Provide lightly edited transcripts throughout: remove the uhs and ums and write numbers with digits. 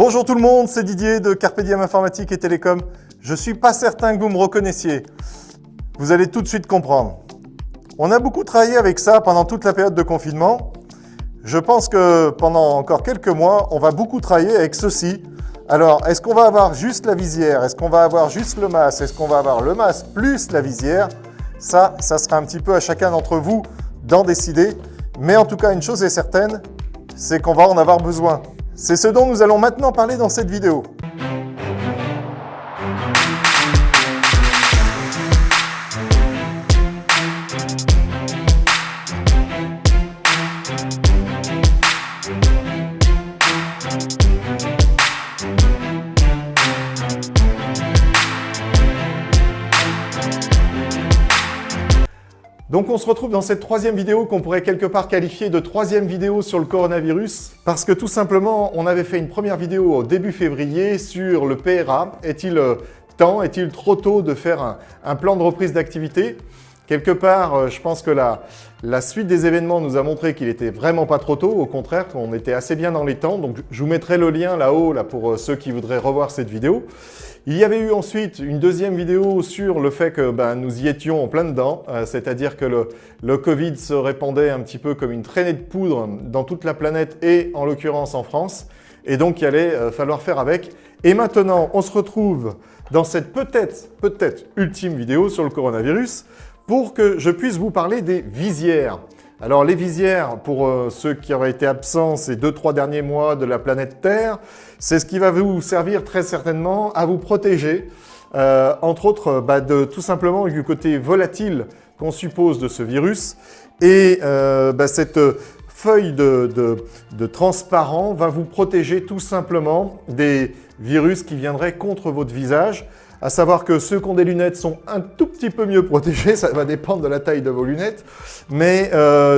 Bonjour tout le monde, c'est Didier de Carpe Diem Informatique et Télécom. Je ne suis pas certain que vous me reconnaissiez. Vous allez tout de suite comprendre. On a beaucoup travaillé avec ça pendant toute la période de confinement. Je pense que pendant encore quelques mois, on va beaucoup travailler avec ceci. Alors, est-ce qu'on va avoir juste la visière? Est-ce qu'on va avoir juste le masque? Est-ce qu'on va avoir le masque plus la visière? Ça sera un petit peu à chacun d'entre vous d'en décider. Mais en tout cas, une chose est certaine, c'est qu'on va en avoir besoin. C'est ce dont nous allons maintenant parler dans cette vidéo. Donc on se retrouve dans cette troisième vidéo qu'on pourrait quelque part qualifier de troisième vidéo sur le coronavirus parce que tout simplement on avait fait une première vidéo au début février sur le PRA. Est-il trop tôt de faire un plan de reprise d'activité? Quelque part, je pense que la suite des événements nous a montré qu'il était vraiment pas trop tôt, au contraire qu'on était assez bien dans les temps. Donc je vous mettrai le lien là-haut pour ceux qui voudraient revoir cette vidéo. Il y avait eu ensuite une deuxième vidéo sur le fait que nous y étions en plein dedans, c'est-à-dire que le Covid se répandait un petit peu comme une traînée de poudre dans toute la planète et en l'occurrence en France, et donc il allait falloir faire avec. Et maintenant, on se retrouve dans cette peut-être ultime vidéo sur le coronavirus pour que je puisse vous parler des visières. Alors les visières, pour ceux qui auraient été absents ces 2-3 derniers mois de la planète Terre, c'est ce qui va vous servir très certainement à vous protéger, entre autres de tout simplement du côté volatile qu'on suppose de ce virus. Et cette feuille de transparent va vous protéger tout simplement des virus qui viendraient contre votre visage. À savoir que ceux qui ont des lunettes sont un tout petit peu mieux protégés, ça va dépendre de la taille de vos lunettes, mais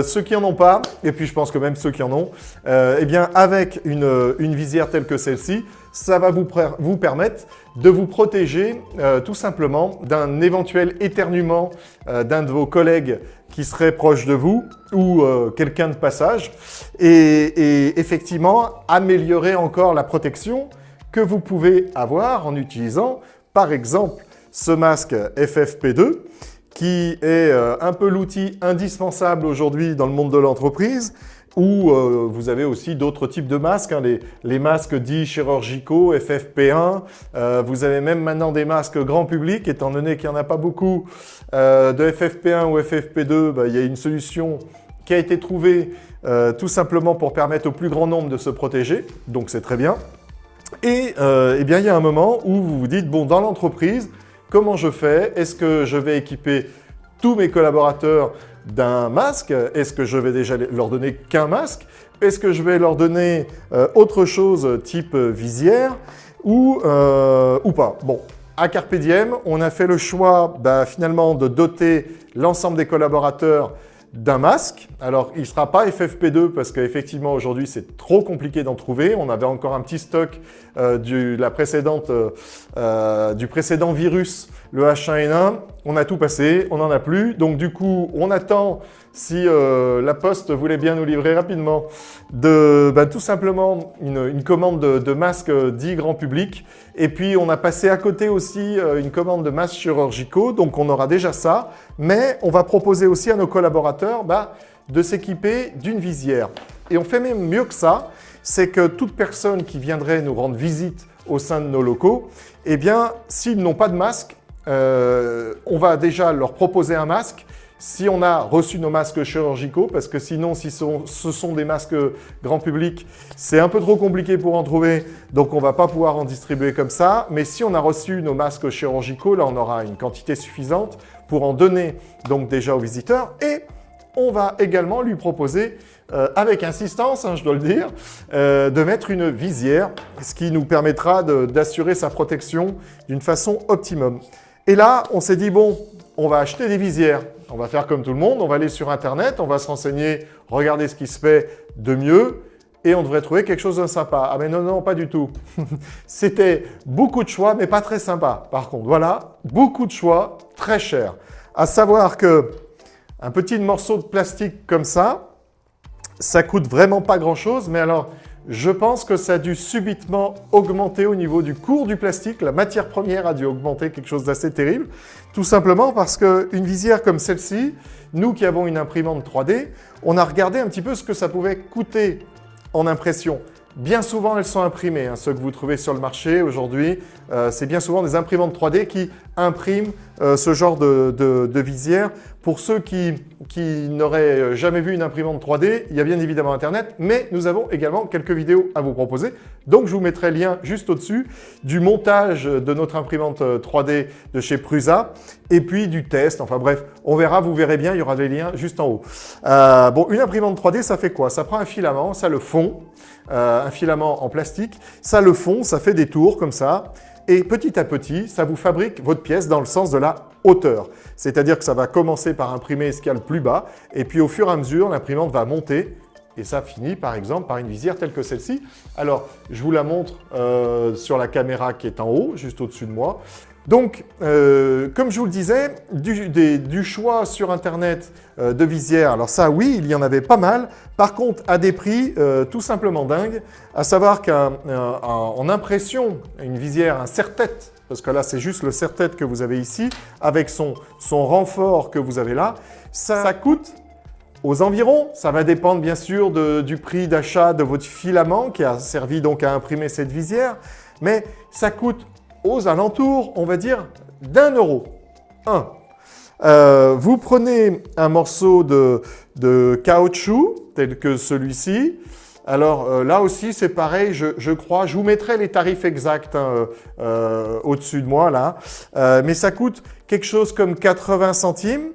ceux qui n'en ont pas, et puis je pense que même ceux qui en ont, eh bien avec une visière telle que celle-ci, ça va vous permettre de vous protéger tout simplement d'un éventuel éternuement d'un de vos collègues qui serait proche de vous ou quelqu'un de passage, et effectivement améliorer encore la protection que vous pouvez avoir en utilisant par exemple, ce masque FFP2, qui est un peu l'outil indispensable aujourd'hui dans le monde de l'entreprise, où vous avez aussi d'autres types de masques, les masques dits chirurgicaux, FFP1, vous avez même maintenant des masques grand public, étant donné qu'il n'y en a pas beaucoup de FFP1 ou FFP2, il y a une solution qui a été trouvée tout simplement pour permettre au plus grand nombre de se protéger, donc c'est très bien. Et eh bien, il y a un moment où vous vous dites, bon, dans l'entreprise, comment je fais? Est-ce que je vais équiper tous mes collaborateurs d'un masque? Est-ce que je vais déjà leur donner qu'un masque? Est-ce que je vais leur donner autre chose type visière ou pas? Bon, à Carpe Diem, on a fait le choix finalement de doter l'ensemble des collaborateurs d'un masque. Alors, il ne sera pas FFP2 parce qu'effectivement, aujourd'hui, c'est trop compliqué d'en trouver. On avait encore un petit stock du précédent virus, le H1N1. On a tout passé, on n'en a plus. Donc, du coup, on attend, si la Poste voulait bien nous livrer rapidement, tout simplement une commande de masques dits grand public. Et puis, on a passé à côté aussi une commande de masques chirurgicaux. Donc, on aura déjà ça. Mais on va proposer aussi à nos collaborateurs de s'équiper d'une visière. Et on fait même mieux que ça, c'est que toute personne qui viendrait nous rendre visite au sein de nos locaux, eh bien, s'ils n'ont pas de masque, on va déjà leur proposer un masque. Si on a reçu nos masques chirurgicaux, parce que sinon, si ce sont des masques grand public, c'est un peu trop compliqué pour en trouver, donc on ne va pas pouvoir en distribuer comme ça. Mais si on a reçu nos masques chirurgicaux, là, on aura une quantité suffisante pour en donner donc déjà aux visiteurs. Et on va également lui proposer, avec insistance, je dois le dire, de mettre une visière, ce qui nous permettra d'assurer sa protection d'une façon optimum. Et là, on s'est dit, bon, on va acheter des visières. On va faire comme tout le monde, on va aller sur Internet, on va se renseigner, regarder ce qui se fait de mieux et on devrait trouver quelque chose de sympa. Ah mais non, pas du tout. C'était beaucoup de choix, mais pas très sympa. Par contre, voilà, beaucoup de choix, très cher. À savoir que un petit morceau de plastique comme ça coûte vraiment pas grand-chose, mais alors Je pense que ça a dû subitement augmenter au niveau du cours du plastique. La matière première a dû augmenter, quelque chose d'assez terrible. Tout simplement parce qu'une visière comme celle-ci, nous qui avons une imprimante 3D, on a regardé un petit peu ce que ça pouvait coûter en impression. Bien souvent, elles sont imprimées. Ceux que vous trouvez sur le marché aujourd'hui, c'est bien souvent des imprimantes 3D qui impriment ce genre de visière. Pour ceux qui n'auraient jamais vu une imprimante 3D, il y a bien évidemment Internet, mais nous avons également quelques vidéos à vous proposer. Donc, je vous mettrai le lien juste au-dessus du montage de notre imprimante 3D de chez Prusa et puis du test. Enfin bref, on verra, vous verrez bien, il y aura des liens juste en haut. Bon, une imprimante 3D, ça fait quoi? Ça prend un filament, ça le fond. Un filament en plastique, ça le fond, ça fait des tours comme ça, et petit à petit, ça vous fabrique votre pièce dans le sens de la hauteur. C'est-à-dire que ça va commencer par imprimer ce qu'il y a le plus bas, et puis au fur et à mesure, l'imprimante va monter, et ça finit par exemple par une visière telle que celle-ci. Alors, je vous la montre sur la caméra qui est en haut, juste au-dessus de moi. Donc, comme je vous le disais, du choix sur Internet de visières, alors ça, oui, il y en avait pas mal. Par contre, à des prix tout simplement dingues, à savoir qu'en impression, une visière, un serre-tête, parce que là, c'est juste le serre-tête que vous avez ici, avec son renfort que vous avez là, ça coûte aux environs. Ça va dépendre bien sûr du prix d'achat de votre filament qui a servi donc à imprimer cette visière, mais ça coûte aux alentours, on va dire, d'1 €. Vous prenez un morceau de caoutchouc, tel que celui-ci. Alors là aussi, c'est pareil, je crois. Je vous mettrai les tarifs exacts au-dessus de moi, là. Mais ça coûte quelque chose comme 80 centimes.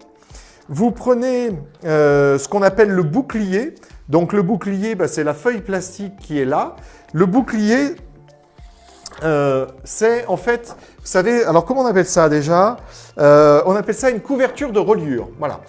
Vous prenez ce qu'on appelle le bouclier. Donc le bouclier, c'est la feuille plastique qui est là. Le bouclier, c'est en fait, vous savez, alors comment on appelle ça déjà? On appelle ça une couverture de reliure. Voilà.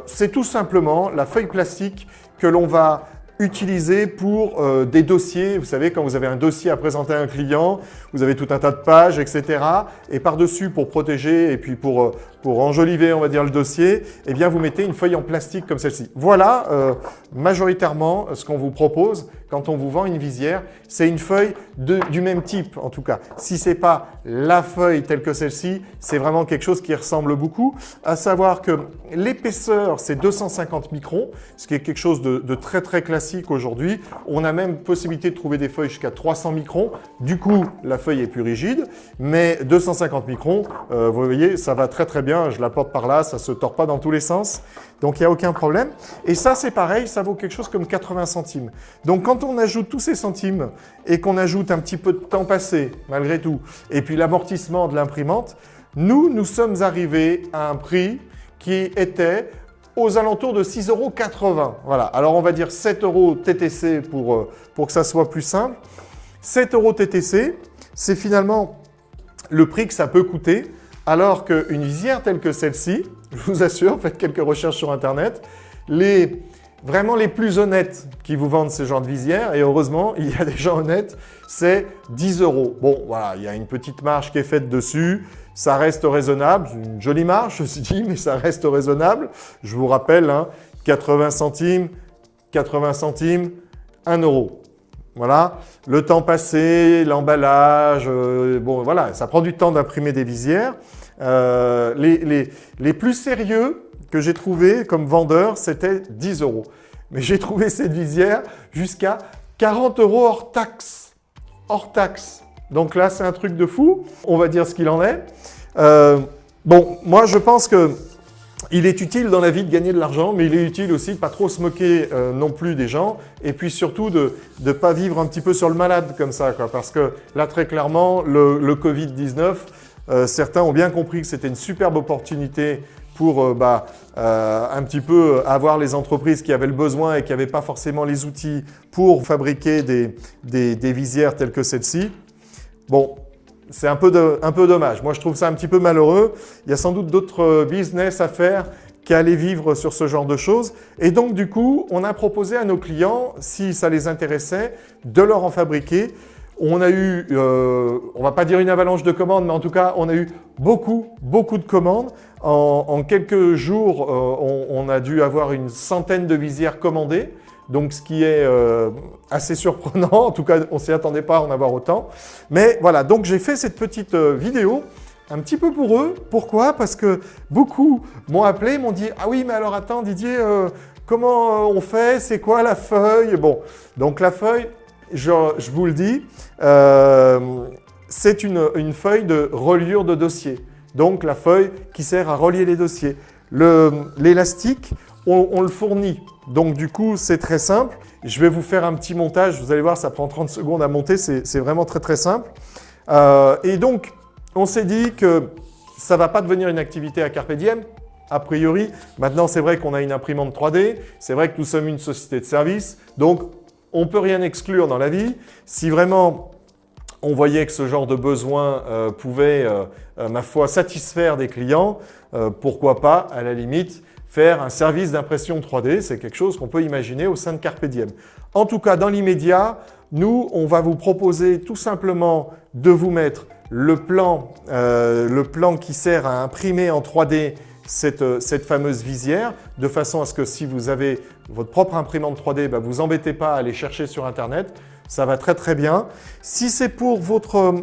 C'est tout simplement la feuille plastique que l'on va utiliser pour des dossiers. Vous savez, quand vous avez un dossier à présenter à un client, vous avez tout un tas de pages, etc. Et par-dessus, pour protéger et puis pour enjoliver, on va dire, le dossier, eh bien, vous mettez une feuille en plastique comme celle-ci. Voilà, majoritairement, ce qu'on vous propose quand on vous vend une visière, c'est une feuille du même type, en tout cas. Si ce n'est pas la feuille telle que celle-ci, c'est vraiment quelque chose qui ressemble beaucoup. À savoir que l'épaisseur, c'est 250 microns, ce qui est quelque chose de très, très classique aujourd'hui. On a même possibilité de trouver des feuilles jusqu'à 300 microns. Du coup, la feuille est plus rigide, mais 250 microns, vous voyez, ça va très, très bien. Je la porte par là, ça ne se tord pas dans tous les sens. Donc, il n'y a aucun problème. Et ça, c'est pareil, ça vaut quelque chose comme 80 centimes. Donc, quand on ajoute tous ces centimes et qu'on ajoute un petit peu de temps passé, malgré tout, et puis l'amortissement de l'imprimante, nous sommes arrivés à un prix qui était aux alentours de 6,80 €. Voilà. Alors, on va dire 7 € TTC pour que ça soit plus simple. 7 € TTC, c'est finalement le prix que ça peut coûter, alors qu'une visière telle que celle-ci, je vous assure, faites quelques recherches sur Internet, vraiment les plus honnêtes qui vous vendent ce genre de visière, et heureusement, il y a des gens honnêtes, c'est 10 €. Bon, voilà, il y a une petite marge qui est faite dessus, ça reste raisonnable, une jolie marge, je me suis dit, mais ça reste raisonnable. Je vous rappelle, 80 centimes, 1 €. Voilà, le temps passé, l'emballage, bon voilà, ça prend du temps d'imprimer des visières. Les plus sérieux que j'ai trouvé comme vendeur, c'était 10 €. Mais j'ai trouvé cette visière jusqu'à 40 € hors taxe. Hors taxe. Donc là, c'est un truc de fou. On va dire ce qu'il en est. Bon, moi, je pense que il est utile dans la vie de gagner de l'argent, mais il est utile aussi de ne pas trop se moquer non plus des gens, et puis surtout de ne pas vivre un petit peu sur le malade comme ça, quoi, parce que là, très clairement, le Covid-19, certains ont bien compris que c'était une superbe opportunité pour un petit peu avoir les entreprises qui avaient le besoin et qui n'avaient pas forcément les outils pour fabriquer des visières telles que celle-ci. Bon, c'est un peu dommage. Moi, je trouve ça un petit peu malheureux. Il y a sans doute d'autres business à faire qu'à aller vivre sur ce genre de choses. Et donc, du coup, on a proposé à nos clients, si ça les intéressait, de leur en fabriquer. On a eu, on ne va pas dire une avalanche de commandes, mais en tout cas, on a eu beaucoup de commandes. En quelques jours, on a dû avoir une centaine de visières commandées. donc ce qui est assez surprenant. En tout cas, on ne s'y attendait pas à en avoir autant. Mais voilà, donc j'ai fait cette petite vidéo un petit peu pour eux. Pourquoi? Parce que beaucoup m'ont appelé, m'ont dit « Ah oui, mais alors attends Didier, comment on fait? C'est quoi la feuille ?» Bon, donc la feuille, je vous le dis, c'est une feuille de reliure de dossier. Donc la feuille qui sert à relier les dossiers. L'élastique, on le fournit. Donc du coup, c'est très simple. Je vais vous faire un petit montage. Vous allez voir, ça prend 30 secondes à monter. C'est vraiment très très simple. Et donc, on s'est dit que ça ne va pas devenir une activité à carpe diem. A priori, maintenant, c'est vrai qu'on a une imprimante 3D. C'est vrai que nous sommes une société de service. Donc, on ne peut rien exclure dans la vie. Si vraiment on voyait que ce genre de besoin pouvait, ma foi, satisfaire des clients, pourquoi pas, à la limite, faire un service d'impression 3D. C'est quelque chose qu'on peut imaginer au sein de Carpe Diem. En tout cas, dans l'immédiat, nous, on va vous proposer tout simplement de vous mettre le plan qui sert à imprimer en 3D cette fameuse visière, de façon à ce que si vous avez votre propre imprimante 3D, vous embêtez pas à aller chercher sur Internet. Ça va très très bien. Si c'est pour votre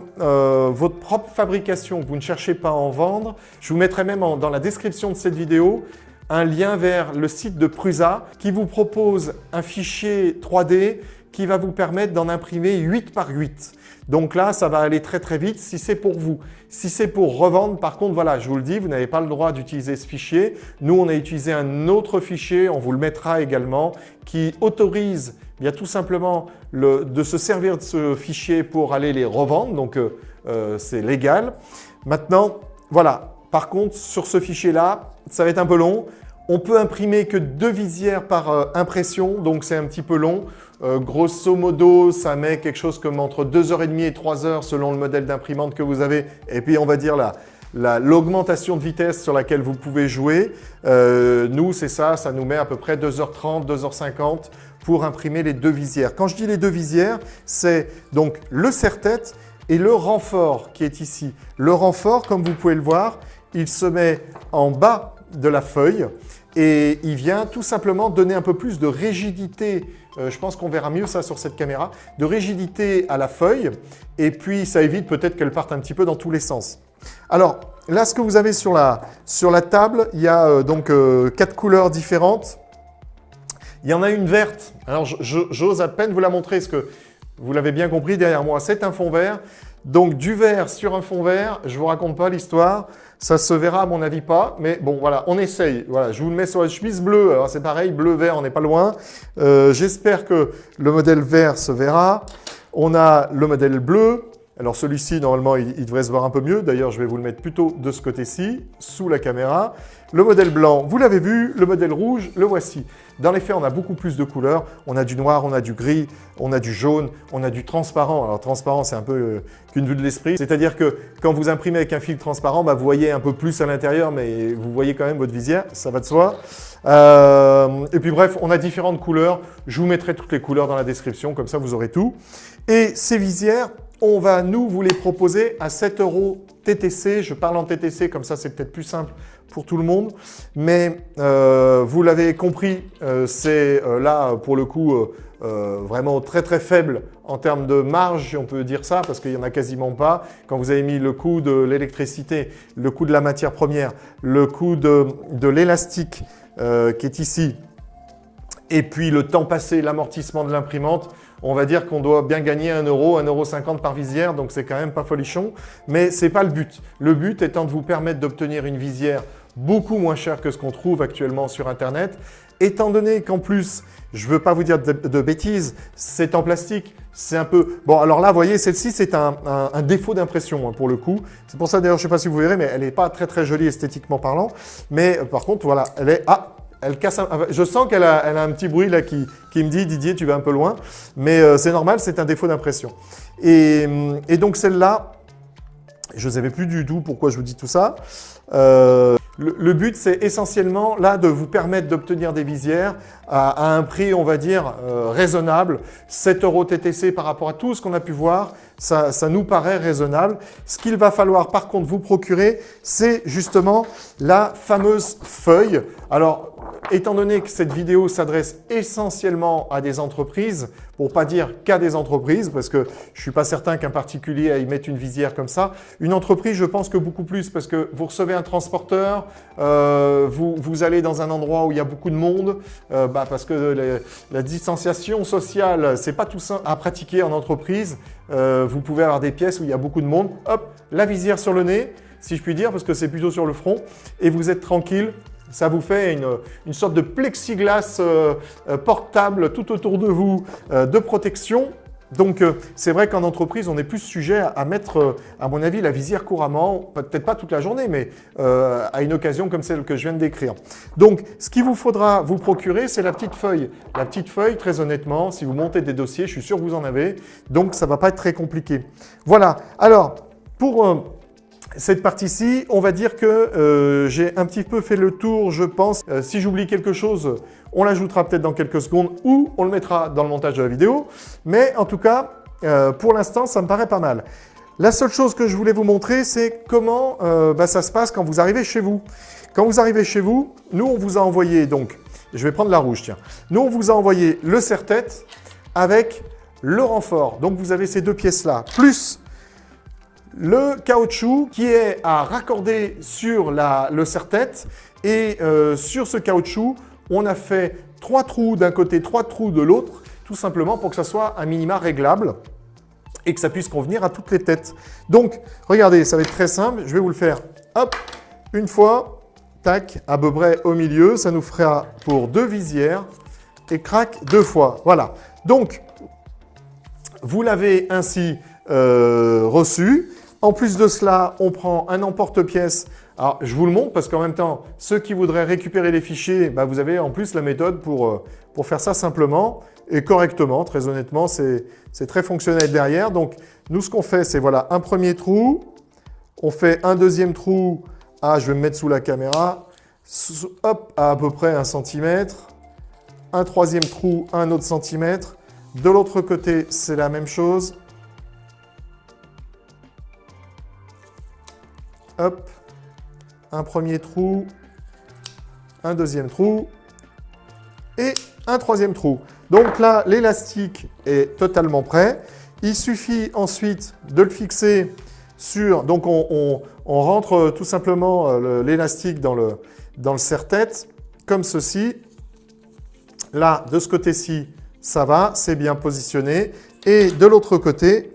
propre fabrication, que vous ne cherchez pas à en vendre, je vous mettrai même dans la description de cette vidéo un lien vers le site de Prusa qui vous propose un fichier 3D qui va vous permettre d'en imprimer 8 par 8. Donc là, ça va aller très très vite si c'est pour vous. Si c'est pour revendre, par contre, voilà, je vous le dis, vous n'avez pas le droit d'utiliser ce fichier. Nous, on a utilisé un autre fichier, on vous le mettra également, qui autorise bien tout simplement de se servir de ce fichier pour aller les revendre. Donc, c'est légal. Maintenant, voilà. Par contre, sur ce fichier-là, ça va être un peu long. On peut imprimer que 2 visières par impression, donc c'est un petit peu long. Grosso modo, ça met quelque chose comme entre 2h30 et 3h selon le modèle d'imprimante que vous avez. Et puis, on va dire l'augmentation de vitesse sur laquelle vous pouvez jouer. Nous, c'est ça nous met à peu près 2h30, 2h50 pour imprimer les 2 visières. Quand je dis les 2 visières, c'est donc le serre-tête et le renfort qui est ici. Le renfort, comme vous pouvez le voir, il se met en bas de la feuille et il vient tout simplement donner un peu plus de rigidité, je pense qu'on verra mieux ça sur cette caméra, de rigidité à la feuille et puis ça évite peut-être qu'elle parte un petit peu dans tous les sens. Alors là, ce que vous avez sur la table, il y a donc 4 couleurs différentes. Il y en a une verte, alors j'ose à peine vous la montrer parce que vous l'avez bien compris derrière moi, c'est un fond vert. Donc du vert sur un fond vert, je ne vous raconte pas l'histoire, ça se verra à mon avis pas, mais bon voilà, on essaye. Voilà, je vous le mets sur la chemise bleue, alors c'est pareil, bleu-vert, on n'est pas loin. J'espère que le modèle vert se verra. On a le modèle bleu, alors celui-ci normalement il devrait se voir un peu mieux, d'ailleurs je vais vous le mettre plutôt de ce côté-ci, sous la caméra. Le modèle blanc, vous l'avez vu, le modèle rouge, le voici. Dans les faits, on a beaucoup plus de couleurs. On a du noir, on a du gris, on a du jaune, on a du transparent. Alors transparent, c'est un peu qu'une vue de l'esprit. C'est-à-dire que quand vous imprimez avec un fil transparent, vous voyez un peu plus à l'intérieur, mais vous voyez quand même votre visière, ça va de soi. Et puis bref, on a différentes couleurs. Je vous mettrai toutes les couleurs dans la description, comme ça vous aurez tout. Et ces visières, on va nous vous les proposer à 7 € TTC. Je parle en TTC, comme ça c'est peut-être plus simple pour tout le monde. Mais vous l'avez compris, c'est là pour le coup vraiment très très faible en termes de marge, si on peut dire ça, parce qu'il n'y en a quasiment pas. Quand vous avez mis le coût de l'électricité, le coût de la matière première, le coût de l'élastique qui est ici, et puis le temps passé, l'amortissement de l'imprimante, on va dire qu'on doit bien gagner 1 €, 1,50 € par visière, donc c'est quand même pas folichon. Mais ce n'est pas le but. Le but étant de vous permettre d'obtenir une visière beaucoup moins chère que ce qu'on trouve actuellement sur Internet. Étant donné qu'en plus, je ne veux pas vous dire de bêtises, c'est en plastique, c'est un peu… Bon, alors là, vous voyez, celle-ci, c'est un défaut d'impression pour le coup. C'est pour ça, d'ailleurs, je ne sais pas si vous verrez, mais elle n'est pas très très jolie esthétiquement parlant. Mais par contre, voilà, elle est… Ah, elle casse je sens qu'elle a un petit bruit là qui me dit « Didier, tu vas un peu loin ». Mais c'est normal, c'est un défaut d'impression. Et donc celle-là, je ne savais plus du tout pourquoi je vous dis tout ça. Le but, c'est essentiellement là de vous permettre d'obtenir des visières à un prix, on va dire, raisonnable. 7 € TTC par rapport à tout ce qu'on a pu voir, ça nous paraît raisonnable. Ce qu'il va falloir par contre vous procurer, c'est justement la fameuse feuille. Alors, étant donné que cette vidéo s'adresse essentiellement à des entreprises, pour pas dire qu'à des entreprises, parce que je suis pas certain qu'un particulier aille mettre une visière comme ça. Une entreprise, je pense que beaucoup plus, parce que vous recevez un transporteur, vous allez dans un endroit où il y a beaucoup de monde, parce que la distanciation sociale, c'est pas tout simple à pratiquer en entreprise. Vous pouvez avoir des pièces où il y a beaucoup de monde, hop, la visière sur le nez, si je puis dire, parce que c'est plutôt sur le front, et vous êtes tranquille. Ça vous fait une sorte de plexiglas portable tout autour de vous de protection. Donc, c'est vrai qu'en entreprise, on est plus sujet à mettre, à mon avis, la visière couramment, peut-être pas toute la journée, mais à une occasion comme celle que je viens de décrire. Donc, ce qu'il vous faudra vous procurer, c'est la petite feuille. La petite feuille, très honnêtement, si vous montez des dossiers, je suis sûr que vous en avez, donc ça ne va pas être très compliqué. Voilà. Alors, pour cette partie-ci, on va dire que j'ai un petit peu fait le tour, je pense. Si j'oublie quelque chose, on l'ajoutera peut-être dans quelques secondes ou on le mettra dans le montage de la vidéo. Mais en tout cas, pour l'instant, ça me paraît pas mal. La seule chose que je voulais vous montrer, c'est comment ça se passe quand vous arrivez chez vous. Quand vous arrivez chez vous, nous, on vous a envoyé, donc, je vais prendre la rouge, tiens. Nous, on vous a envoyé le serre-tête avec le renfort. Donc, vous avez ces deux pièces-là, plus le caoutchouc qui est à raccorder sur le serre-tête. Et sur ce caoutchouc, on a fait 3 trous d'un côté, 3 trous de l'autre, tout simplement pour que ça soit un minima réglable et que ça puisse convenir à toutes les têtes. Donc, regardez, ça va être très simple. Je vais vous le faire, hop, une fois, tac, à peu près au milieu. Ça nous fera pour 2 visières et crac 2 fois. Voilà. Donc, vous l'avez ainsi reçu. En plus de cela, on prend un emporte-pièce. Alors, je vous le montre parce qu'en même temps, ceux qui voudraient récupérer les fichiers, vous avez en plus la méthode pour faire ça simplement et correctement. Très honnêtement, c'est très fonctionnel derrière. Donc, nous, ce qu'on fait, c'est voilà, un premier trou. On fait un deuxième trou. Je vais me mettre sous la caméra. Hop, à peu près 1 cm. Un troisième trou, un autre centimètre. De l'autre côté, c'est la même chose. Hop, un premier trou, un deuxième trou et un troisième trou. Donc là, l'élastique est totalement prêt. Il suffit ensuite de le fixer sur… Donc on rentre tout simplement l'élastique dans le serre-tête, comme ceci. Là, de ce côté-ci, ça va, c'est bien positionné. Et de l'autre côté,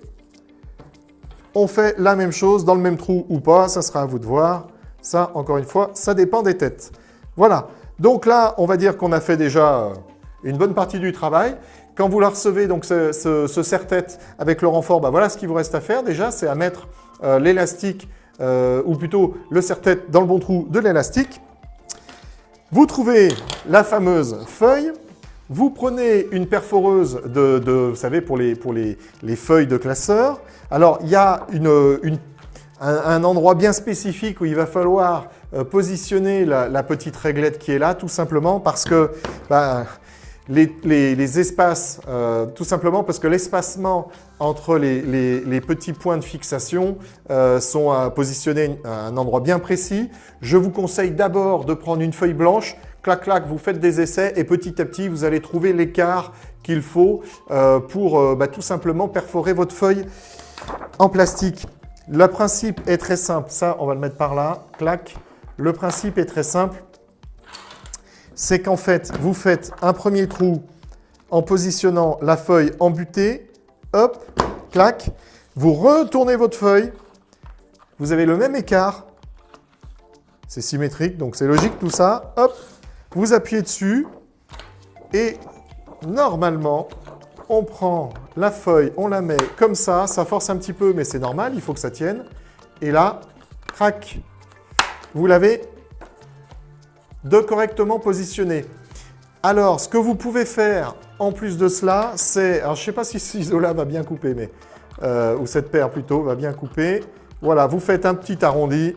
on fait la même chose dans le même trou ou pas, ça sera à vous de voir. Ça, encore une fois, ça dépend des têtes. Voilà. Donc là, on va dire qu'on a fait déjà une bonne partie du travail. Quand vous la recevez, donc ce serre-tête avec le renfort, voilà ce qu'il vous reste à faire déjà, c'est à mettre l'élastique, ou plutôt le serre-tête dans le bon trou de l'élastique. Vous trouvez la fameuse feuille. Vous prenez une perforeuse vous savez, pour les feuilles de classeur. Alors, il y a un endroit bien spécifique où il va falloir positionner la petite réglette qui est là, tout simplement parce que les espaces, tout simplement parce que l'espacement entre les petits points de fixation sont positionnés à un endroit bien précis. Je vous conseille d'abord de prendre une feuille blanche. Clac, clac, vous faites des essais et petit à petit, vous allez trouver l'écart qu'il faut pour tout simplement perforer votre feuille en plastique. Le principe est très simple. Ça, on va le mettre par là. Clac. Le principe est très simple. C'est qu'en fait, vous faites un premier trou en positionnant la feuille en butée. Hop, clac. Vous retournez votre feuille. Vous avez le même écart. C'est symétrique, donc c'est logique tout ça. Hop. Vous appuyez dessus et normalement, on prend la feuille, on la met comme ça force un petit peu, mais c'est normal, il faut que ça tienne. Et là, crac, vous l'avez correctement positionné. Alors, ce que vous pouvez faire en plus de cela, c'est… Alors, je ne sais pas si ce ciseau-là va bien couper, mais ou cette paire plutôt va bien couper. Voilà, vous faites un petit arrondi.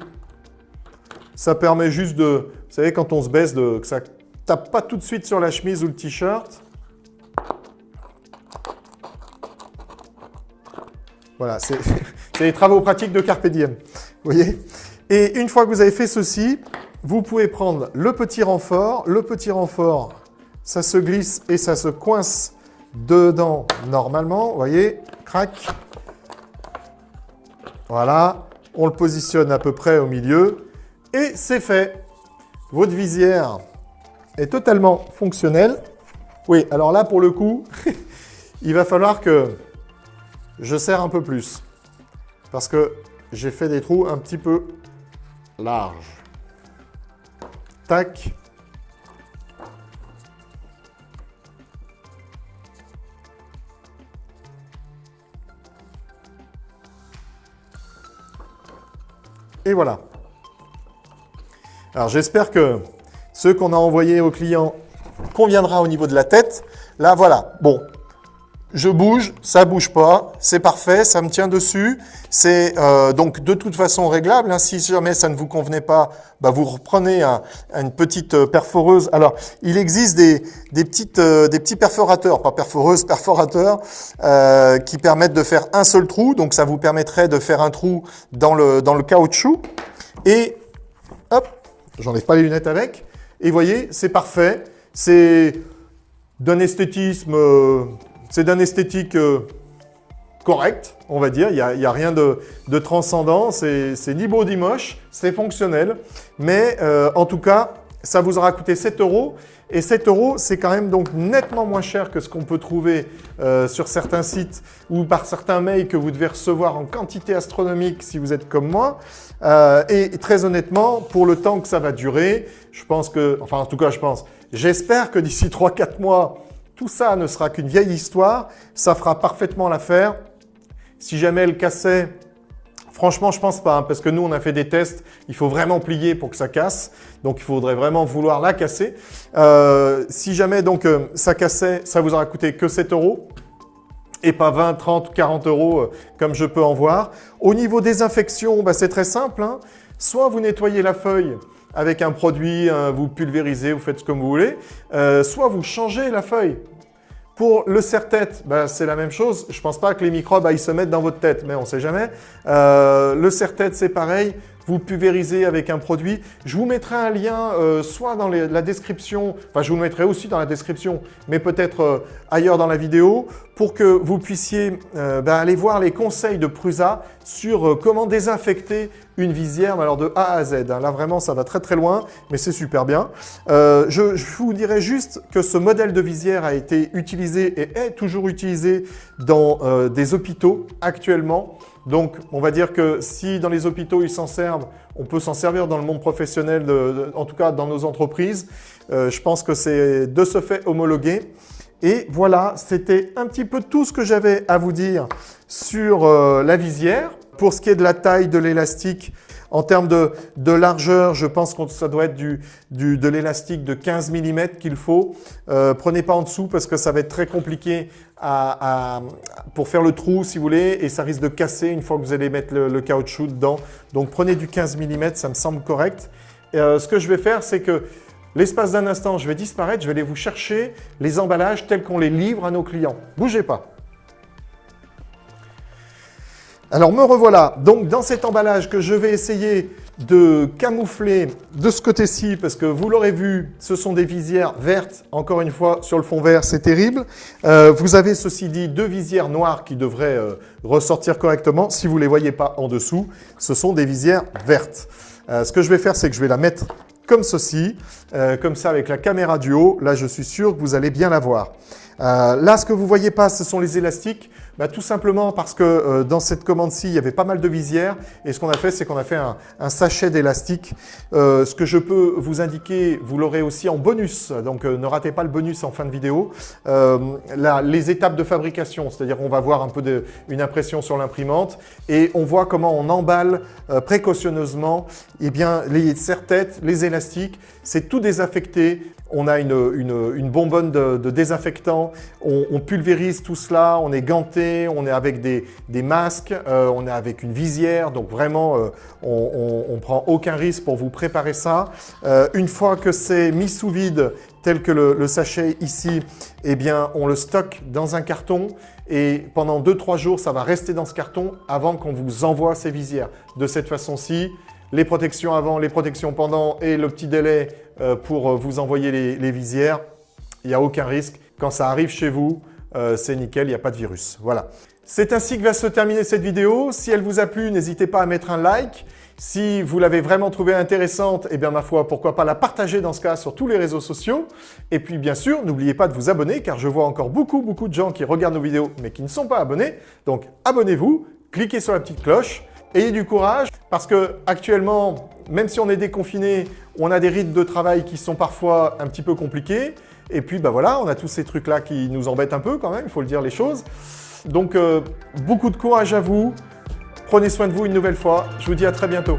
Ça permet juste de… Vous savez, quand on se baisse, que ça ne tape pas tout de suite sur la chemise ou le t-shirt. Voilà, c'est les travaux pratiques de Carpe Diem. Vous voyez? Et une fois que vous avez fait ceci, vous pouvez prendre le petit renfort. Le petit renfort, ça se glisse et ça se coince dedans normalement. Vous voyez, crac. Voilà, on le positionne à peu près au milieu et c'est fait. Votre visière est totalement fonctionnelle. Oui, alors là, pour le coup, il va falloir que je serre un peu plus parce que j'ai fait des trous un petit peu larges. Tac. Et voilà. Alors j'espère que ceux qu'on a envoyés au client conviendra au niveau de la tête. Là, voilà. Bon, je bouge, ça bouge pas, c'est parfait, ça me tient dessus. C'est donc de toute façon réglable. Hein. Si jamais ça ne vous convenait pas, bah, vous reprenez une petite perforeuse. Alors, il existe des petits perforateurs, pas perforeuses, perforateurs, qui permettent de faire un seul trou. Donc, ça vous permettrait de faire un trou dans le caoutchouc. Et hop, j'enlève pas les lunettes avec. Et vous voyez, c'est parfait. C'est d'un esthétisme, c'est d'un esthétique correct, on va dire. Il y a rien de transcendant. C'est ni beau ni moche. C'est fonctionnel. Mais en tout cas, ça vous aura coûté 7 €. Et 7 €, c'est quand même donc nettement moins cher que ce qu'on peut trouver sur certains sites ou par certains mails que vous devez recevoir en quantité astronomique si vous êtes comme moi. Et très honnêtement, pour le temps que ça va durer, je pense que, enfin en tout cas je pense, j'espère que d'ici 3-4 mois, tout ça ne sera qu'une vieille histoire. Ça fera parfaitement l'affaire. Si jamais elle cassait, franchement, je pense pas, hein, parce que nous, on a fait des tests. Il faut vraiment plier pour que ça casse. Donc, il faudrait vraiment vouloir la casser. Si jamais donc ça cassait, ça vous aura coûté que 7 € et pas 20, 30, 40 € comme je peux en voir. Au niveau désinfection, bah, c'est très simple. Hein. Soit vous nettoyez la feuille avec un produit, vous pulvérisez, vous faites comme vous voulez. Soit vous changez la feuille. Pour le serre-tête, bah, c'est la même chose. Je ne pense pas que les microbes aillent se mettre dans votre tête, mais on ne sait jamais. Le serre-tête, c'est pareil. Vous pulvérisez avec un produit. Je vous mettrai un lien soit dans la description, enfin je vous le mettrai aussi dans la description, mais peut-être ailleurs dans la vidéo, pour que vous puissiez aller voir les conseils de Prusa sur comment désinfecter une visière, alors de A à Z. Hein. Là vraiment, ça va très très loin, mais c'est super bien. Je vous dirais juste que ce modèle de visière a été utilisé et est toujours utilisé dans des hôpitaux actuellement. Donc, on va dire que si dans les hôpitaux, ils s'en servent, on peut s'en servir dans le monde professionnel, en tout cas dans nos entreprises. Je pense que c'est de ce fait homologué. Et voilà, c'était un petit peu tout ce que j'avais à vous dire sur la visière. Pour ce qui est de la taille de l'élastique, en termes de largeur, je pense que ça doit être de l'élastique de 15 mm qu'il faut. Prenez pas en dessous parce que ça va être très compliqué pour faire le trou si vous voulez et ça risque de casser une fois que vous allez mettre le caoutchouc dedans. Donc prenez du 15 mm, ça me semble correct. Ce que je vais faire, c'est que l'espace d'un instant, je vais disparaître, je vais aller vous chercher les emballages tels qu'on les livre à nos clients. Bougez pas. Alors me revoilà, donc dans cet emballage que je vais essayer de camoufler de ce côté-ci, parce que vous l'aurez vu, ce sont des visières vertes, encore une fois sur le fond vert, c'est terrible. Vous avez ceci dit deux visières noires qui devraient ressortir correctement, si vous ne les voyez pas en dessous, ce sont des visières vertes. Ce que je vais faire, c'est que je vais la mettre comme ceci, comme ça avec la caméra du haut, là je suis sûr que vous allez bien la voir. Là, ce que vous ne voyez pas, ce sont les élastiques. Bah, tout simplement parce que dans cette commande-ci, il y avait pas mal de visières. Et ce qu'on a fait, c'est qu'on a fait un sachet d'élastique. Ce que je peux vous indiquer, vous l'aurez aussi en bonus. Donc, ne ratez pas le bonus en fin de vidéo. Les étapes de fabrication, c'est-à-dire on va voir un peu une impression sur l'imprimante. Et on voit comment on emballe précautionneusement les serre-têtes, les élastiques. C'est tout désaffecté. On a une bonbonne de désinfectant, on pulvérise tout cela, on est ganté, on est avec des masques, on est avec une visière, donc vraiment on prend aucun risque pour vous préparer ça. Une fois que c'est mis sous vide, tel que le sachet ici, eh bien on le stocke dans un carton et pendant 2-3 jours, ça va rester dans ce carton avant qu'on vous envoie ces visières. De cette façon-ci, les protections avant, les protections pendant et le petit délai pour vous envoyer les visières. Il n'y a aucun risque. Quand ça arrive chez vous, c'est nickel, il n'y a pas de virus. Voilà. C'est ainsi que va se terminer cette vidéo. Si elle vous a plu, n'hésitez pas à mettre un like. Si vous l'avez vraiment trouvée intéressante, eh bien ma foi, pourquoi pas la partager dans ce cas sur tous les réseaux sociaux. Et puis bien sûr, n'oubliez pas de vous abonner car je vois encore beaucoup de gens qui regardent nos vidéos mais qui ne sont pas abonnés. Donc abonnez-vous, cliquez sur la petite cloche, ayez du courage parce que actuellement, même si on est déconfiné, on a des rythmes de travail qui sont parfois un petit peu compliqués. Et puis bah voilà, on a tous ces trucs-là qui nous embêtent un peu quand même, il faut le dire les choses. Donc beaucoup de courage à vous. Prenez soin de vous une nouvelle fois. Je vous dis à très bientôt.